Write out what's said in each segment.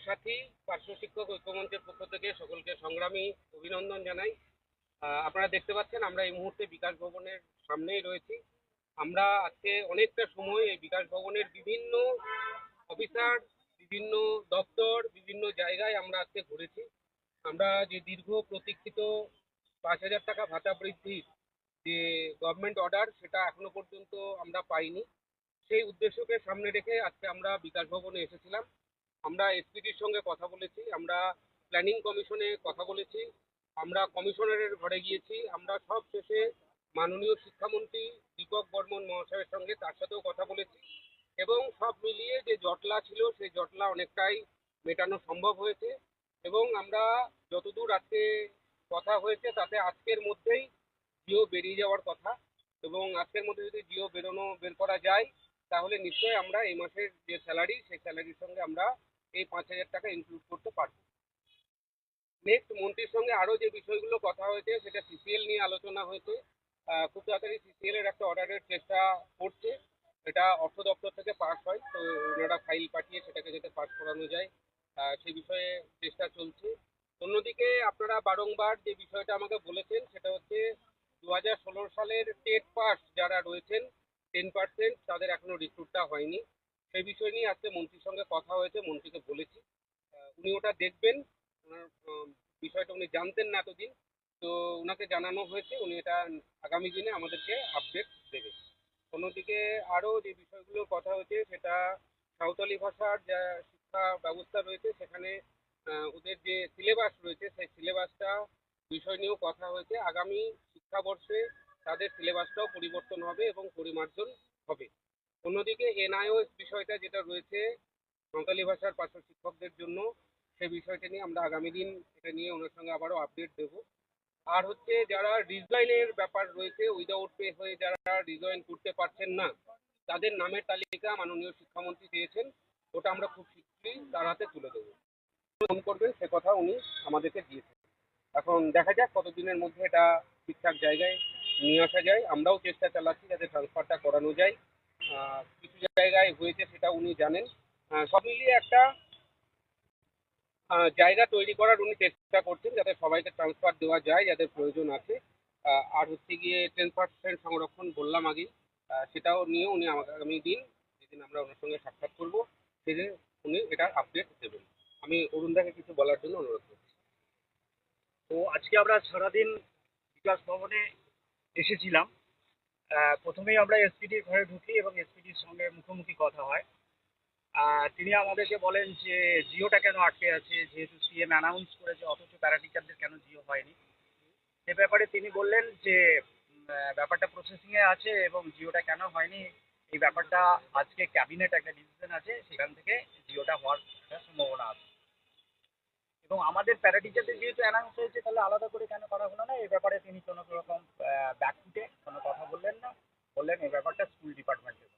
সাথী পার্শ্ব শিক্ষক ঐক্যমঞ্চের পক্ষ থেকে সকলকে সংগ্রামী অভিনন্দন জানাই। আপনারা দেখতে পাচ্ছেন আমরা এই মুহূর্তে বিকাশ ভবনের সামনেই রয়েছি। আমরা আজকে অনেকটা সময় এই বিকাশ ভবনের বিভিন্ন অফিসার, বিভিন্ন দপ্তর, বিভিন্ন জায়গায় আমরা আজকে ঘুরেছি। আমরা যে দীর্ঘ প্রতীক্ষিত ৫,০০০ টাকা ভাতা বৃদ্ধির যে গভর্নমেন্ট অর্ডার, সেটা এখনো পর্যন্ত আমরা পাইনি। সেই উদ্দেশ্যকে সামনে রেখে আজকে আমরা বিকাশ ভবনে এসেছিলাম। আমরা এসপিডির সঙ্গে কথা বলেছি, আমরা প্ল্যানিং কমিশনে কথা বলেছি, আমরা কমিশনারের ঘরে গিয়েছি, আমরা সব শেষে মাননীয় শিক্ষামন্ত্রী দীপক বর্মন মহাশয়ের সঙ্গে তার সাথেও কথা বলেছি এবং সব মিলিয়ে যে জটলা ছিল সেই জটলা অনেকটাই মেটানো সম্ভব হয়েছে এবং আমরা যতদূর আজকে কথা হয়েছে তাতে আজকের মধ্যেই জিও বেরিয়ে যাওয়ার কথা এবং আজকের মধ্যে যদি জিও বের করা যায় তাহলে নিশ্চয়ই আমরা এই মাসের যে স্যালারি সেই স্যালারির সঙ্গে আমরা এই ৫,০০০ টাকা ইনক্লুড করতে পারবো। নেক্সট মন্ত্রীর সঙ্গে আরও যে বিষয়গুলো কথা হয়েছে সেটা সিসিএল নিয়ে আলোচনা হয়েছে। খুব তাড়াতাড়ি সিসিএল এর একটা অর্ডারের চেষ্টা করছে, এটা অর্থ দপ্তর থেকে পাস হয়, তো ওনারা ফাইল পাঠিয়ে সেটাকে যাতে পাস করানো যায় সেই বিষয়ে চেষ্টা চলছে। অন্যদিকে আপনারা বারংবার যে বিষয়টা আমাকে বলেছেন সেটা হচ্ছে ২০১৬ সালের টেট পাস যারা রয়েছেন 10% তাদের এখনো রিক্রুটটা হয়নি। সেই বিষয় নিয়ে আজকে মন্ত্রীর সঙ্গে কথা হয়েছে, মন্ত্রীকে বলেছি উনি ওটা দেখবেন। ওনার বিষয়টা উনি জানতেন না এতদিন, তো ওনাকে জানানো হয়েছে, উনি এটা আগামী দিনে আমাদেরকে আপডেট দেবেন। অন্যদিকে আরও যে বিষয়গুলোর কথা হয়েছে সেটা সাঁওতালি ভাষার যা শিক্ষা ব্যবস্থা রয়েছে সেখানে ওদের যে সিলেবাস রয়েছে সেই সিলেবাসটা বিষয় নিয়েও কথা হয়েছে। আগামী শিক্ষাবর্ষে তাদের সিলেবাসটাও পরিবর্তন হবে এবং পরিমার্জন হবে। অন্যদিকে এনআইওএস বিষয়টা যেটা রয়েছে সাঁওতালি ভাষার পার্শ্ব শিক্ষকদের জন্য, সে বিষয়টা নিয়ে আমরা আগামী দিন এটা নিয়ে ওনার সঙ্গে আবারও আপডেট দেব। আর হচ্ছে যারা রিজয়েনের ব্যাপার রয়েছে, উইদাউট পে হয়ে যারা রিজয়েন করতে পারছেন না তাদের নামের তালিকা মাননীয় শিক্ষামন্ত্রী দিয়েছেন, ওটা আমরা খুব শীঘ্রই তার হাতে তুলে দেবো। ফোন করবেন সে কথা উনি আমাদেরকে দিয়েছেন। এখন দেখা যাক কতদিনের মধ্যে এটা ঠিকঠাক জায়গায় নিয়ে আসা যায়। আমরাও চেষ্টা চালাচ্ছি যাতে ট্রান্সফারটা করানো যায়। কিছু জায়গায় হয়েছে সেটা উনি জানেন। সব মিলিয়ে একটা জায়গা তৈরি করার উনি চেষ্টা করছেন যাতে সবাইকে ট্রান্সফার দেওয়া যায় যাদের প্রয়োজন আছে। আর হচ্ছে গিয়ে 10% সংরক্ষণ বললাম আগেই, সেটাও নিয়ে উনি আগামী দিন যেদিন আমরা ওনার সঙ্গে সাক্ষাৎ করবো সেদিন উনি এটার আপডেট দেবেন। আমি অরুণদাকে কিছু বলার জন্য অনুরোধ করছি। তো আজকে আমরা সারাদিন বিকাশ ভবনে এসেছিলাম। প্রথমেই আমরা এসপিডির ঘরে ঢুকি এবং এসপিডির সঙ্গে মুখোমুখি কথা হয়। তিনি আমাদেরকে বলেন যে জিওটা কেন আটকে আছে, যেহেতু সিএম অ্যানাউন্স করেছে অথচ প্যারা টিচারদের কেন জিও হয়নি। সে ব্যাপারে তিনি বললেন যে ব্যাপারটা প্রসেসিংয়ে আছে এবং জিওটা কেন হয়নি এই ব্যাপারটা আজকে ক্যাবিনেট একটা ডিসিশন আছে, সেখান থেকে জিওটা হওয়ার একটা সম্ভাবনা আছে। এবং আমাদের প্যারা টিচারদের যেহেতু অ্যানাউন্স হয়েছে তাহলে আলাদা করে কেন করা হলো না, এই ব্যাপারে তিনি কোনো রকম ব্যাকফুটে কোনো কথা বললেন না, বললেন এই ব্যাপারটা স্কুল ডিপার্টমেন্টের।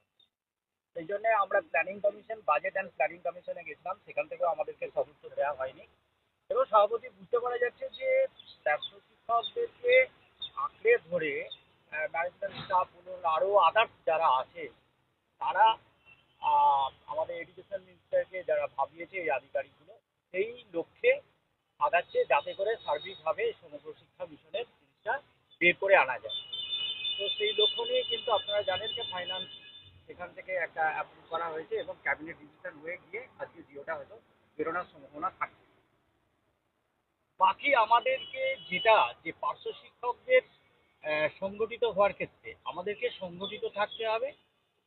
সেই জন্য আমরা planning commission, budget and planning কমিশনে গেছিলাম, সেখান থেকেও আমাদেরকে সদুত্তর দেওয়া হয়নি। এবং সভাপতি বুঝতে পারা যাচ্ছে যে পার্শ্ব শিক্ষকদেরকে আঁকড়ে ধরে ম্যানেজমেন্ট স্টাফ বলুন আরও আদার্স যারা আছে তারা আমাদের এডুকেশন মিনিস্টারকে যারা ভাবিয়েছে এই আধিকারিকগুলো সেই লক্ষ্যে আগাচ্ছে যাতে করে সার্বিকভাবে সমগ্র শিক্ষা মিশনের জিনিসটা বের করে আনা যায়। তো সেই লক্ষ্য নিয়ে কিন্তু আপনারা জানেন যে ফাইন্যান্স সেখান থেকে একটা অ্যাপ্রুভ করা হয়েছে এবং ক্যাবিনেট ডিসিশন হয়ে গিয়ে আজকে জিওটা হয়তো বেরোনোর সম্ভাবনা থাকছে। বাকি আমাদেরকে যেটা যে পার্শ্ব শিক্ষকদের সংগঠিত হওয়ার ক্ষেত্রে আমাদেরকে সংগঠিত থাকতে হবে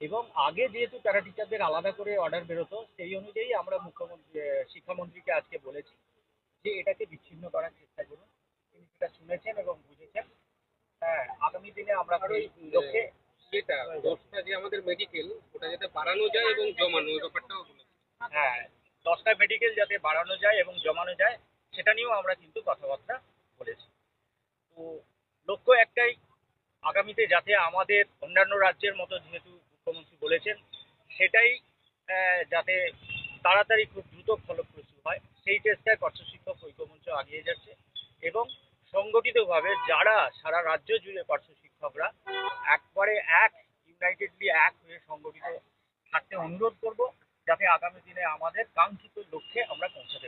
এবং আগে যেহেতু প্যারা টিচারদের আলাদা করে অর্ডার বেরোতো সেই অনুযায়ী আমরা মুখ্যমন্ত্রী শিক্ষামন্ত্রীকে আজকে বলেছি যে এটাকে বিচ্ছিন্ন করার চেষ্টা করুন। তিনি সেটা শুনেছেন এবং বুঝেছেন। হ্যাঁ, আগামী দিনে আমরা আর ওই লক্ষ্যে যেটা 10টা যে আমাদের মেডিকেল ওটা যাতে বাড়ানো যায় এবং জমানো, ওই ব্যাপারটাও বলেছি। হ্যাঁ 10টা মেডিকেল যাতে বাড়ানো যায় এবং জমানো যায় সেটা নিয়েও আমরা কিন্তু কথাবার্তা বলেছি। তো লক্ষ্য একটাই, আগামীতে যাতে আমাদের অন্যান্য রাজ্যের মতো যেহেতু মুখ্যমন্ত্রী বলেছেন সেটাই যাতে তাড়াতাড়ি খুব দ্রুত ফলপ্রসূ হয় সেই চেষ্টায় পার্শ্ব শিক্ষক ঐক্যমঞ্চ এগিয়ে যাচ্ছে এবং সংগঠিতভাবে যারা সারা রাজ্য জুড়ে পার্শ্ব শিক্ষকরা একবারে ইউনাইটেডলি এক হয়ে সংগঠিত থাকতে অনুরোধ করব যাতে আগামী দিনে আমাদের কাঙ্ক্ষিত লক্ষ্যে আমরা পৌঁছাতে